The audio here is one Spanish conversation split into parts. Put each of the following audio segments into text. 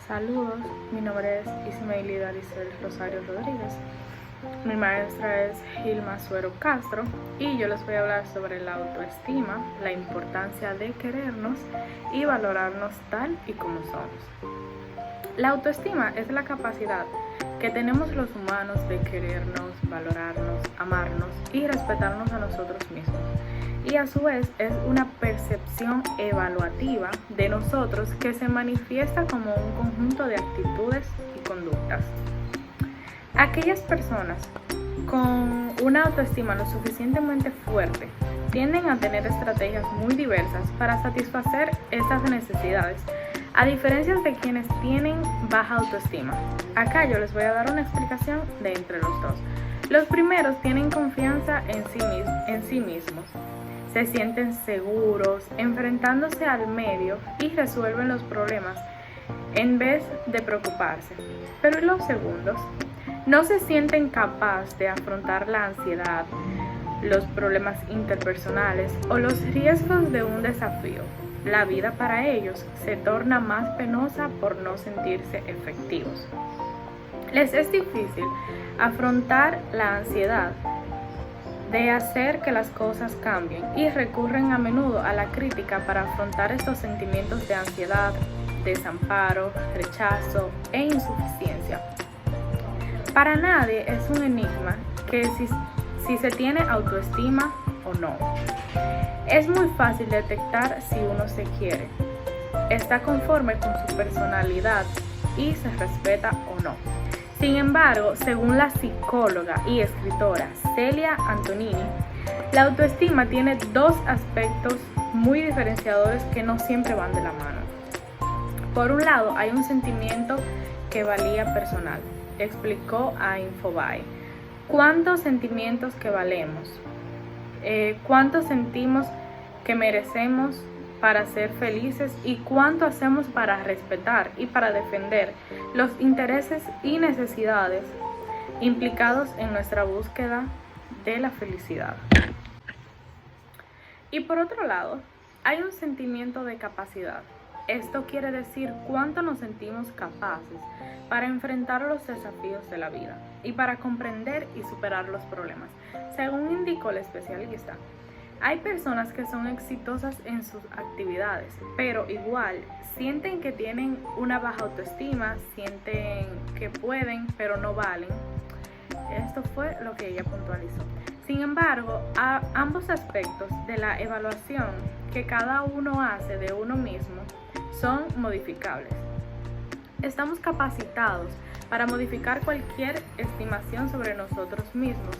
Saludos, mi nombre es Ismaeli Daricel Rosario Rodríguez. Mi maestra es Gilma Suero Castro y yo les voy a hablar sobre la autoestima, la importancia de querernos y valorarnos tal y como somos. La autoestima es la capacidad que tenemos los humanos de querernos, valorarnos, amarnos y respetarnos a nosotros mismos. Y a su vez es una percepción evaluativa de nosotros que se manifiesta como un conjunto de actitudes y conductas. Aquellas personas con una autoestima lo suficientemente fuerte tienden a tener estrategias muy diversas para satisfacer estas necesidades, a diferencia de quienes tienen baja autoestima. Acá yo les voy a dar una explicación de entre los dos. Los primeros tienen confianza en sí mismos. Se sienten seguros, enfrentándose al medio y resuelven los problemas en vez de preocuparse. Pero los segundos no se sienten capaces de afrontar la ansiedad, los problemas interpersonales o los riesgos de un desafío. La vida para ellos se torna más penosa por no sentirse efectivos. Les es difícil afrontar la ansiedad de hacer que las cosas cambien y recurren a menudo a la crítica para afrontar estos sentimientos de ansiedad, desamparo, rechazo e insuficiencia. Para nadie es un enigma que si se tiene autoestima o no. Es muy fácil detectar si uno se quiere, está conforme con su personalidad y se respeta o no. Sin embargo, según la psicóloga y escritora Celia Antonini, la autoestima tiene dos aspectos muy diferenciadores que no siempre van de la mano. Por un lado, hay un sentimiento que valía personal, explicó a Infobae. ¿Cuántos sentimientos que valemos? ¿Cuánto sentimos que merecemos para ser felices y cuánto hacemos para respetar y para defender los intereses y necesidades implicados en nuestra búsqueda de la felicidad? Y por otro lado, hay un sentimiento de capacidad. Esto quiere decir cuánto nos sentimos capaces para enfrentar los desafíos de la vida y para comprender y superar los problemas. Según indicó el especialista, hay personas que son exitosas en sus actividades, pero igual sienten que tienen una baja autoestima, sienten que pueden, pero no valen. Esto fue lo que ella puntualizó. Sin embargo, ambos aspectos de la evaluación que cada uno hace de uno mismo son modificables. Estamos capacitados para modificar cualquier estimación sobre nosotros mismos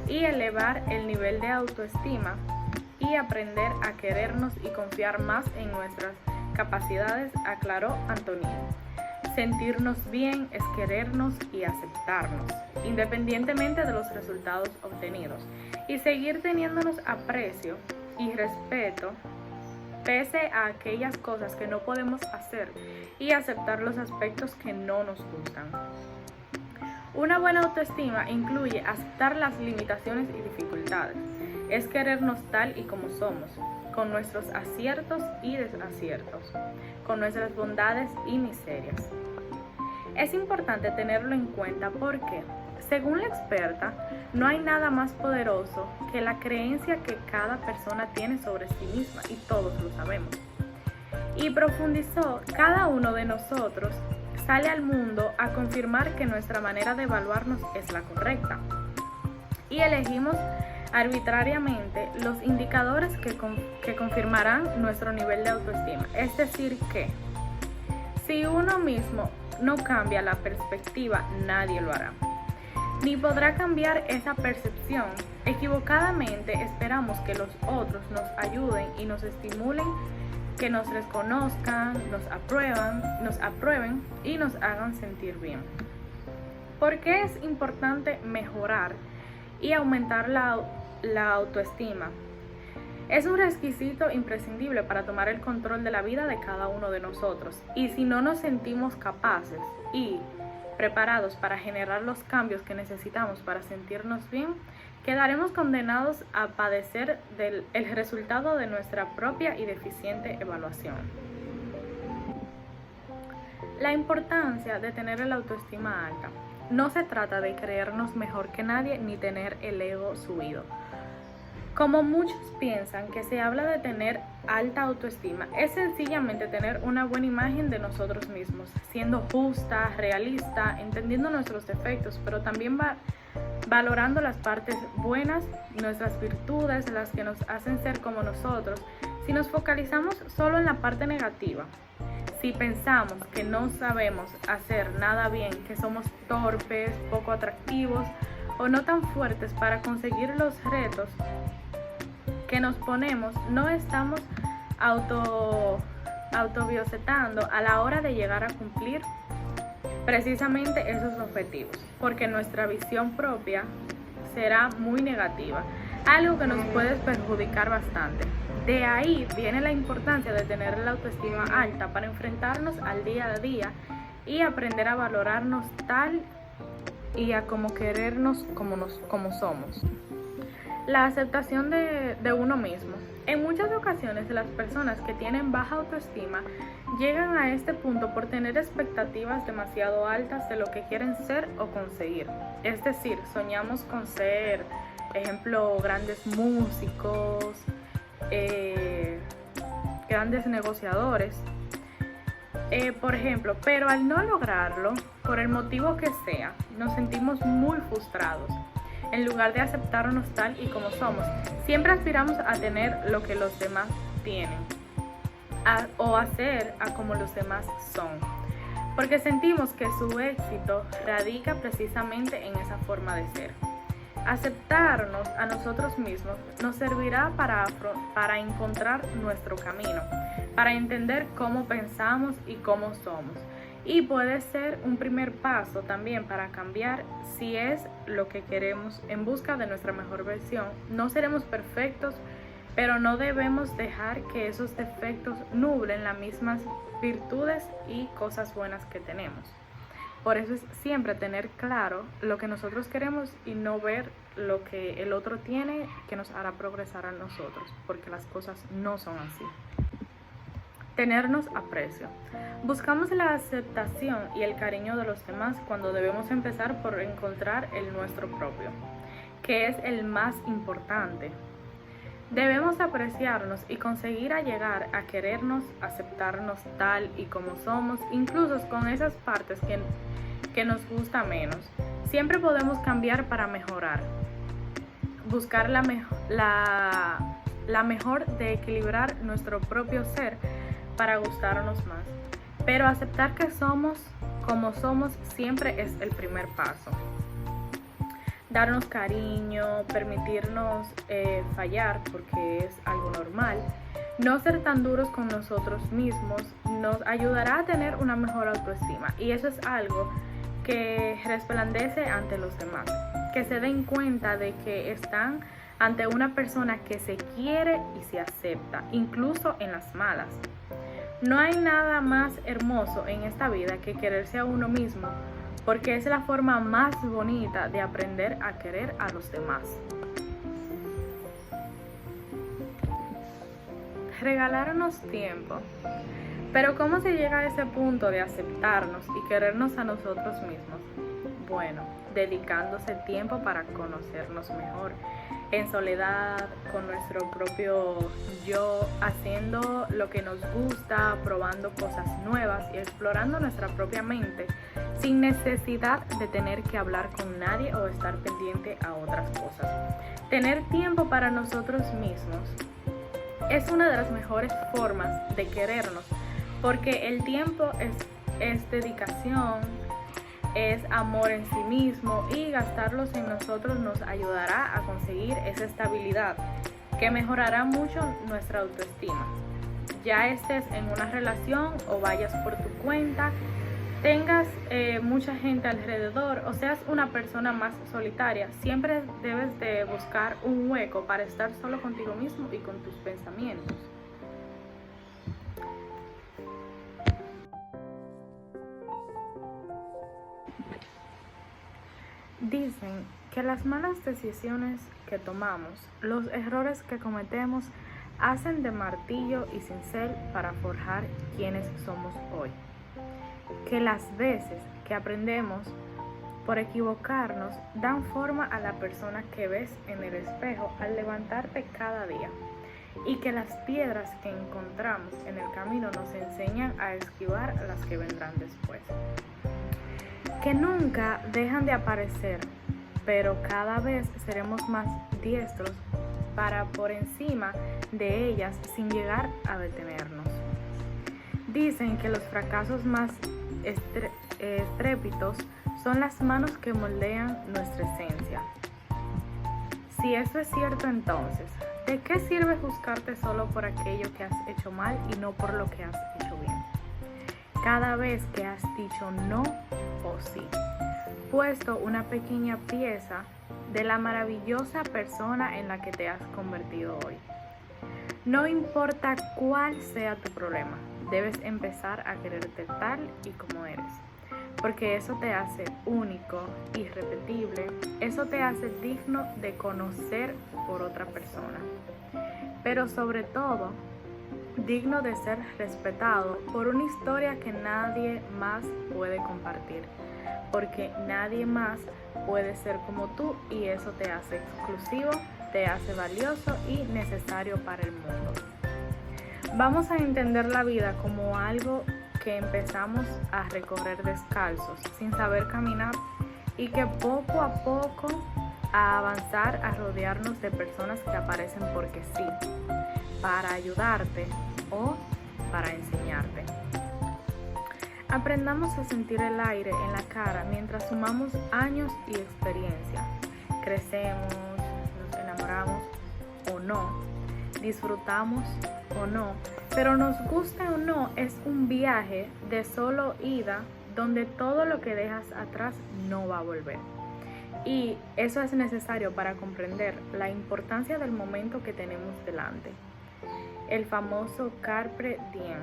y elevar el nivel de autoestima y aprender a querernos y confiar más en nuestras capacidades, aclaró Antonini. Sentirnos bien es querernos y aceptarnos, independientemente de los resultados obtenidos, y seguir teniéndonos aprecio y respeto pese a aquellas cosas que no podemos hacer y aceptar los aspectos que no nos gustan. Una buena autoestima incluye aceptar las limitaciones y dificultades. Es querernos tal y como somos, con nuestros aciertos y desaciertos, con nuestras bondades y miserias. Es importante tenerlo en cuenta porque, según la experta, no hay nada más poderoso que la creencia que cada persona tiene sobre sí misma y todos lo sabemos. Y profundizó, cada uno de nosotros sale al mundo a confirmar que nuestra manera de evaluarnos es la correcta. Y elegimos arbitrariamente los indicadores que confirmarán nuestro nivel de autoestima. Es decir que, si uno mismo no cambia la perspectiva, nadie lo hará. Ni podrá cambiar esa percepción. Equivocadamente esperamos que los otros nos ayuden y nos estimulen, que nos reconozcan, nos aprueben y nos hagan sentir bien. ¿Por qué es importante mejorar y aumentar la autoestima? Es un requisito imprescindible para tomar el control de la vida de cada uno de nosotros. Y si no nos sentimos capaces y preparados para generar los cambios que necesitamos para sentirnos bien, quedaremos condenados a padecer el resultado de nuestra propia y deficiente evaluación. La importancia de tener la autoestima alta. No se trata de creernos mejor que nadie ni tener el ego subido. Como muchos piensan que se habla de tener alta autoestima, es sencillamente tener una buena imagen de nosotros mismos, siendo justa, realista, entendiendo nuestros defectos, pero también valorando las partes buenas, nuestras virtudes, las que nos hacen ser como nosotros. Si nos focalizamos solo en la parte negativa, si pensamos que no sabemos hacer nada bien, que somos torpes, poco atractivos o no tan fuertes para conseguir los retos que nos ponemos, no estamos autobiosetando a la hora de llegar a cumplir precisamente esos objetivos, porque nuestra visión propia será muy negativa, algo que nos puede perjudicar bastante. De ahí viene la importancia de tener la autoestima alta para enfrentarnos al día a día y aprender a valorarnos tal y a como querernos como somos. La aceptación de uno mismo. En muchas ocasiones las personas que tienen baja autoestima llegan a este punto por tener expectativas demasiado altas de lo que quieren ser o conseguir. Es decir, soñamos con ser, ejemplo, grandes músicos, grandes negociadores, por ejemplo, pero al no lograrlo, por el motivo que sea, nos sentimos muy frustrados. En lugar de aceptarnos tal y como somos, siempre aspiramos a tener lo que los demás tienen o a ser como los demás son, porque sentimos que su éxito radica precisamente en esa forma de ser. Aceptarnos a nosotros mismos nos servirá para encontrar nuestro camino, para entender cómo pensamos y cómo somos. Y puede ser un primer paso también para cambiar si es lo que queremos en busca de nuestra mejor versión. No seremos perfectos, pero no debemos dejar que esos defectos nublen las mismas virtudes y cosas buenas que tenemos. Por eso es siempre tener claro lo que nosotros queremos y no ver lo que el otro tiene que nos hará progresar a nosotros, porque las cosas no son así. Tenernos aprecio. Buscamos la aceptación y el cariño de los demás cuando debemos empezar por encontrar el nuestro propio, que es el más importante. Debemos apreciarnos y conseguir llegar a querernos, aceptarnos tal y como somos, incluso con esas partes que nos gusta menos. Siempre podemos cambiar para mejorar. Buscar la mejor de equilibrar nuestro propio ser para gustarnos más. Pero aceptar que somos como somos siempre es el primer paso. Darnos cariño, permitirnos fallar porque es algo normal. No ser tan duros con nosotros mismos nos ayudará a tener una mejor autoestima, y eso es algo que resplandece ante los demás, que se den cuenta de que están ante una persona que se quiere y se acepta, incluso en las malas. No hay nada más hermoso en esta vida que quererse a uno mismo, porque es la forma más bonita de aprender a querer a los demás. Regalarnos tiempo. Pero ¿cómo se llega a ese punto de aceptarnos y querernos a nosotros mismos? Bueno, dedicándose tiempo para conocernos mejor, en soledad, con nuestro propio yo, haciendo lo que nos gusta, probando cosas nuevas y explorando nuestra propia mente, sin necesidad de tener que hablar con nadie o estar pendiente a otras cosas. Tener tiempo para nosotros mismos es una de las mejores formas de querernos, porque el tiempo es dedicación, es amor en sí mismo, y gastarlos en nosotros nos ayudará a conseguir esa estabilidad que mejorará mucho nuestra autoestima. Ya estés en una relación o vayas por tu cuenta, tengas mucha gente alrededor o seas una persona más solitaria, siempre debes de buscar un hueco para estar solo contigo mismo y con tus pensamientos. Dicen que las malas decisiones que tomamos, los errores que cometemos, hacen de martillo y cincel para forjar quienes somos hoy. que las veces que aprendemos por equivocarnos dan forma a la persona que ves en el espejo al levantarte cada día, y que las piedras que encontramos en el camino nos enseñan a esquivar las que vendrán después, que nunca dejan de aparecer, pero cada vez seremos más diestros para por encima de ellas sin llegar a detenernos. Dicen que los fracasos más estrépitos son las manos que moldean nuestra esencia. Si eso es cierto, entonces, ¿de qué sirve juzgarte solo por aquello que has hecho mal y no por lo que has hecho bien? Cada vez que has dicho no o sí, puesto una pequeña pieza de la maravillosa persona en la que te has convertido hoy. No importa cuál sea tu problema, debes empezar a quererte tal y como eres, porque eso te hace único, irrepetible, eso te hace digno de conocer por otra persona, pero sobre todo, digno de ser respetado por una historia que nadie más puede compartir, porque nadie más puede ser como tú y eso te hace exclusivo, te hace valioso y necesario para el mundo. Vamos a entender la vida como algo que empezamos a recorrer descalzos, sin saber caminar, y que poco a poco a avanzar a rodearnos de personas que aparecen porque sí, para ayudarte o para enseñarte. Aprendamos a sentir el aire en la cara mientras sumamos años y experiencia. Crecemos, nos enamoramos o no, disfrutamos o no, pero nos gusta o no, es un viaje de solo ida donde todo lo que dejas atrás no va a volver. Y eso es necesario para comprender la importancia del momento que tenemos delante. El famoso carpe diem.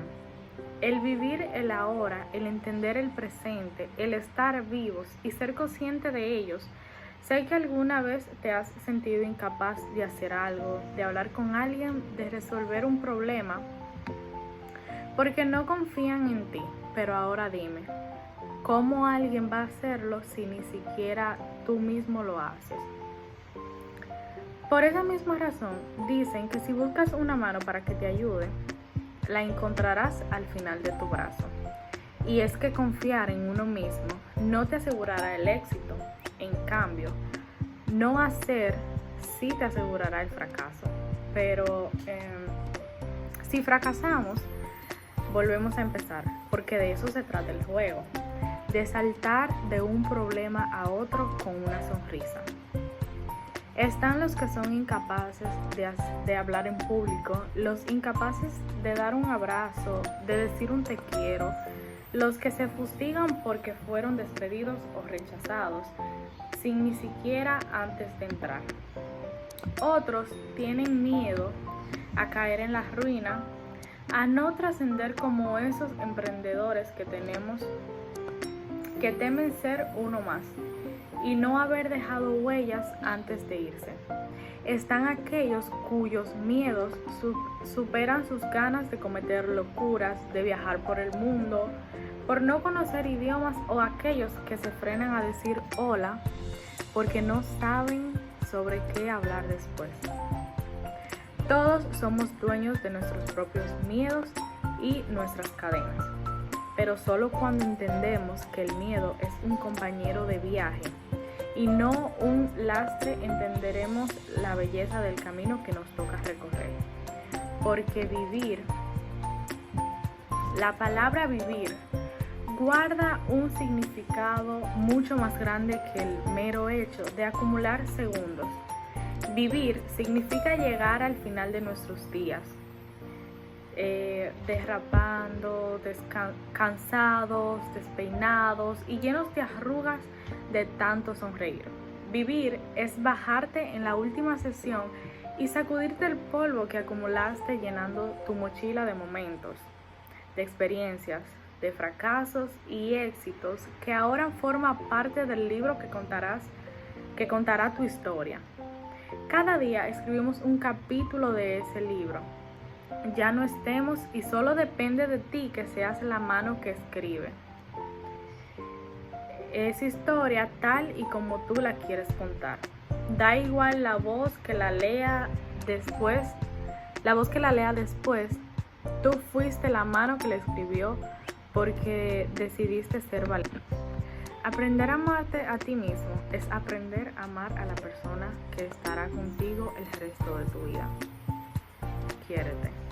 El vivir el ahora, el entender el presente, el estar vivos y ser consciente de ellos. Sé que alguna vez te has sentido incapaz de hacer algo, de hablar con alguien, de resolver un problema, porque no confían en ti. Pero ahora dime, ¿cómo alguien va a hacerlo si ni siquiera tú mismo lo haces? Por esa misma razón, dicen que si buscas una mano para que te ayude, la encontrarás al final de tu brazo. Y es que confiar en uno mismo no te asegurará el éxito. En cambio, no hacer sí te asegurará el fracaso. Pero si fracasamos, volvemos a empezar, porque de eso se trata el juego, de saltar de un problema a otro con una sonrisa. Están los que son incapaces de hablar en público, los incapaces de dar un abrazo, de decir un te quiero, los que se fustigan porque fueron despedidos o rechazados, sin ni siquiera antes de entrar. Otros tienen miedo a caer en la ruina, a no trascender como esos emprendedores que temen ser uno más y no haber dejado huellas antes de irse. Están aquellos cuyos miedos superan sus ganas de cometer locuras, de viajar por el mundo, por no conocer idiomas, o aquellos que se frenan a decir hola porque no saben sobre qué hablar después. Todos somos dueños de nuestros propios miedos y nuestras cadenas, pero solo cuando entendemos que el miedo es un compañero de viaje y no un lastre, entenderemos la belleza del camino que nos toca recorrer. Porque vivir, la palabra vivir, guarda un significado mucho más grande que el mero hecho de acumular segundos. Vivir significa llegar al final de nuestros días, derrapando, cansados, despeinados y llenos de arrugas de tanto sonreír. Vivir es bajarte en la última sesión y sacudirte el polvo que acumulaste llenando tu mochila de momentos, de experiencias, de fracasos y éxitos que ahora forma parte del libro que contará tu historia. Cada día escribimos un capítulo de ese libro. Ya no estemos y solo depende de ti que seas la mano que escribe. esa historia tal y como tú la quieres contar. Da igual la voz que la lea después, tú fuiste la mano que la escribió porque decidiste ser valiente. Aprender a amarte a ti mismo es aprender a amar a la persona que estará contigo el resto de tu vida. Quiérete.